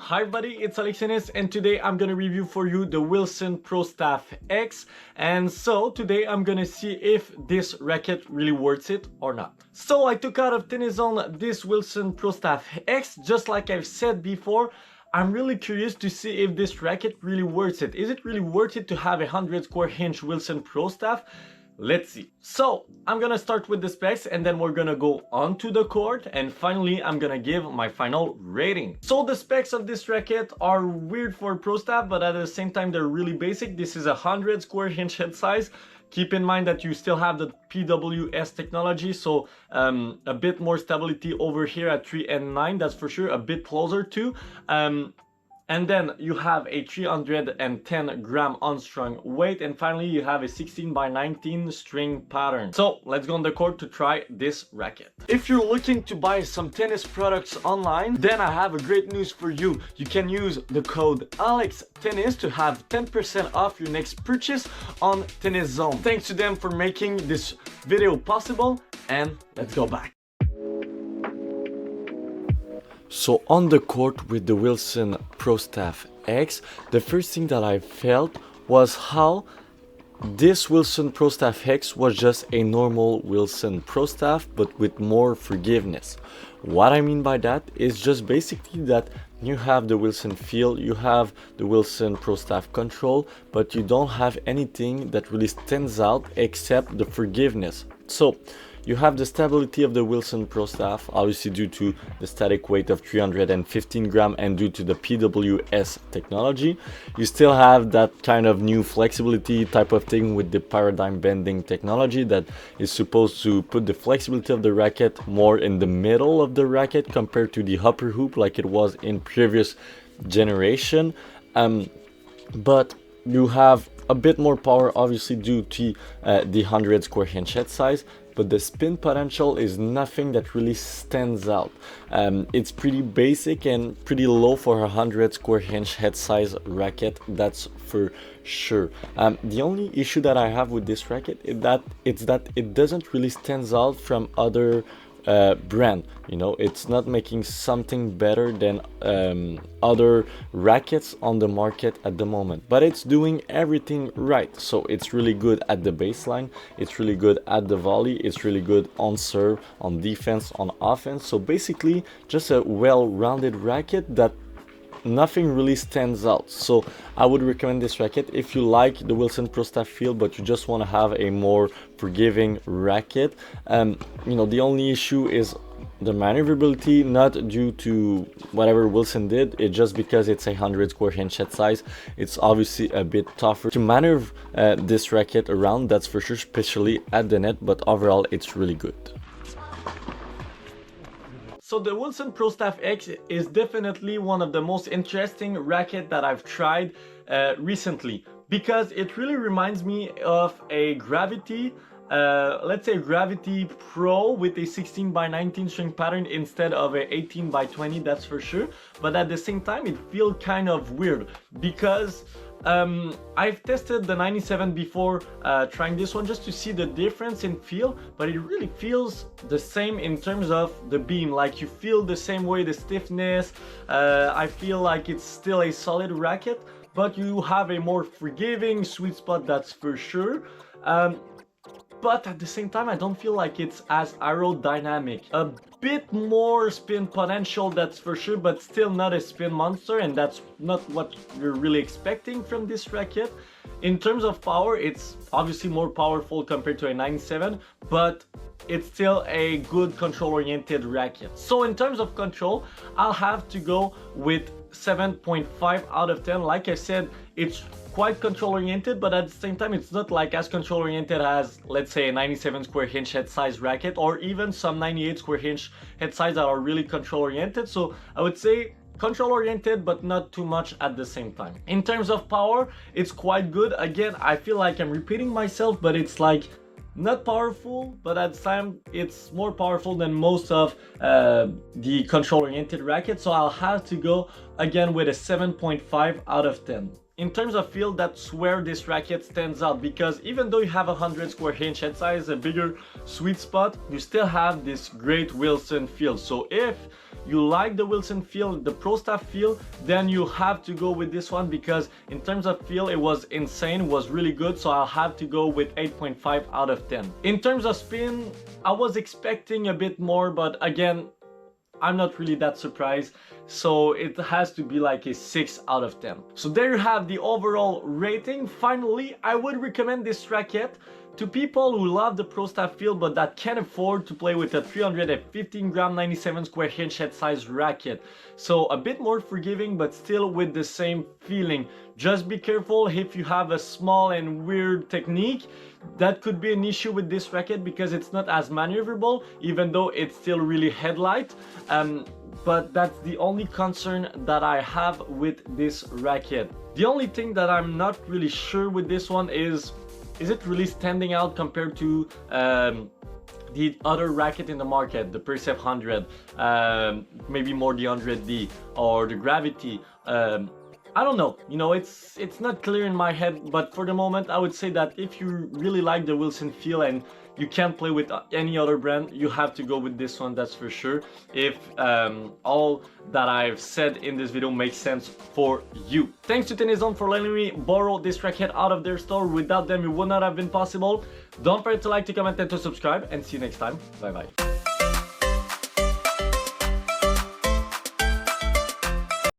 Hi buddy, it's Alexanis and today I'm gonna review for you the Wilson Pro Staff X. And so today I'm gonna see if this racket really worth it or not. So I took out of Tennis Zone this Wilson Pro Staff X. Just like I've said before, I'm really curious to see if this racket really worth it. Is it really worth it to have a 100 square inch Wilson Pro Staff? Let's see. So I'm gonna start with the specs and then we're gonna go onto the court and finally I'm gonna give my final rating. So the specs of this racket are weird for pro staff, but at the same time they're really basic. This is a 100 square inch head size. Keep in mind that you still have the PWS technology, so a bit more stability over here at 3 and 9, that's for sure, a bit closer to. And then you have a 310 gram unstrung weight, and finally you have a 16 by 19 string pattern. So let's go on the court to try this racket. If you're looking to buy some tennis products online, then I have a great news for you. You can use the code ALEXTENNIS to have 10% off your next purchase on Tennis Zone. Thanks to them for making this video possible, and let's go back. So on the court with the Wilson Pro Staff X, the first thing that I felt was how this Wilson Pro Staff X was just a normal Wilson Pro Staff but with more forgiveness. What I mean by that is just basically that you have the Wilson feel, you have the Wilson Pro Staff control, but you don't have anything that really stands out except the forgiveness. So you have the stability of the Wilson Pro Staff, obviously due to the static weight of 315 gram and due to the PWS technology. You still have that kind of new flexibility type of thing with the paradigm bending technology that is supposed to put the flexibility of the racket more in the middle of the racket compared to the upper hoop like it was in previous generation. But you have a bit more power obviously due to the 100 square inch head size, but the spin potential is nothing that really stands out. It's pretty basic and pretty low for a 100 square inch head size racket, that's for sure. The only issue that I have with this racket is that it doesn't really stand out from other brand. You know, it's not making something better than other rackets on the market at the moment, but it's doing everything right. So it's really good at the baseline, it's really good at the volley, it's really good on serve, on defense, on offense. So basically just a well-rounded racket that nothing really stands out. So I would recommend this racket if you like the Wilson Pro Staff feel but you just want to have a more forgiving racket. You know, the only issue is the maneuverability, not due to whatever Wilson did, it's just because it's a 100 square inch head size. It's obviously a bit tougher to maneuver this racket around, that's for sure, especially at the net, but overall it's really good. So the Wilson Pro Staff X is definitely one of the most interesting racket that I've tried recently, because it really reminds me of a Gravity, let's say Gravity Pro with a 16 by 19 string pattern instead of a 18 by 20, that's for sure. But at the same time it feels kind of weird because I've tested the 97 before trying this one just to see the difference in feel, but it really feels the same in terms of the beam. Like you feel the same way, the stiffness. I feel like it's still a solid racket, but you have a more forgiving sweet spot, that's for sure. But at the same time I don't feel like it's as aerodynamic. A bit more spin potential, that's for sure, but still not a spin monster, and that's not what you're really expecting from this racket. In terms of power, it's obviously more powerful compared to a 97, but it's still a good control oriented racket. So in terms of control, I'll have to go with 7.5 out of 10. Like I said, it's quite control oriented, but at the same time it's not like as control oriented as, let's say, a 97 square inch head size racket, or even some 98 square inch head size that are really control oriented. So I would say control oriented but not too much at the same time. In terms of power, it's quite good. Again, I feel like I'm repeating myself, but it's like not powerful, but at the time it's more powerful than most of the control oriented rackets. So I'll have to go again with a 7.5 out of 10. In terms of feel, that's where this racket stands out, because even though you have a 100 square inch head size, a bigger sweet spot, you still have this great Wilson feel. So if you like the Wilson feel, the Pro Staff feel, then you have to go with this one, because in terms of feel, it was insane, it was really good. So I'll have to go with 8.5 out of 10. In terms of spin, I was expecting a bit more, but again, I'm not really that surprised, so it has to be like a 6 out of 10. So there you have the overall rating. Finally, I would recommend this racket to people who love the Pro Staff feel but that can't afford to play with a 315 gram 97 square inch head size racket. So a bit more forgiving but still with the same feeling. Just be careful if you have a small and weird technique. That could be an issue with this racket because it's not as maneuverable, even though it's still really headlight. But that's the only concern that I have with this racket. The only thing that I'm not really sure with this one is it really standing out compared to the other racket in the market, the Persev 100, maybe more the 100D or the Gravity. I don't know, you know, it's not clear in my head, but for the moment I would say that if you really like the Wilson feel and you can't play with any other brand, you have to go with this one, that's for sure, if all that I've said in this video makes sense for you. Thanks to Tennis-Zone for letting me borrow this racket out of their store. Without them it would not have been possible. Don't forget to like, to comment and to subscribe, and see you next time. Bye bye.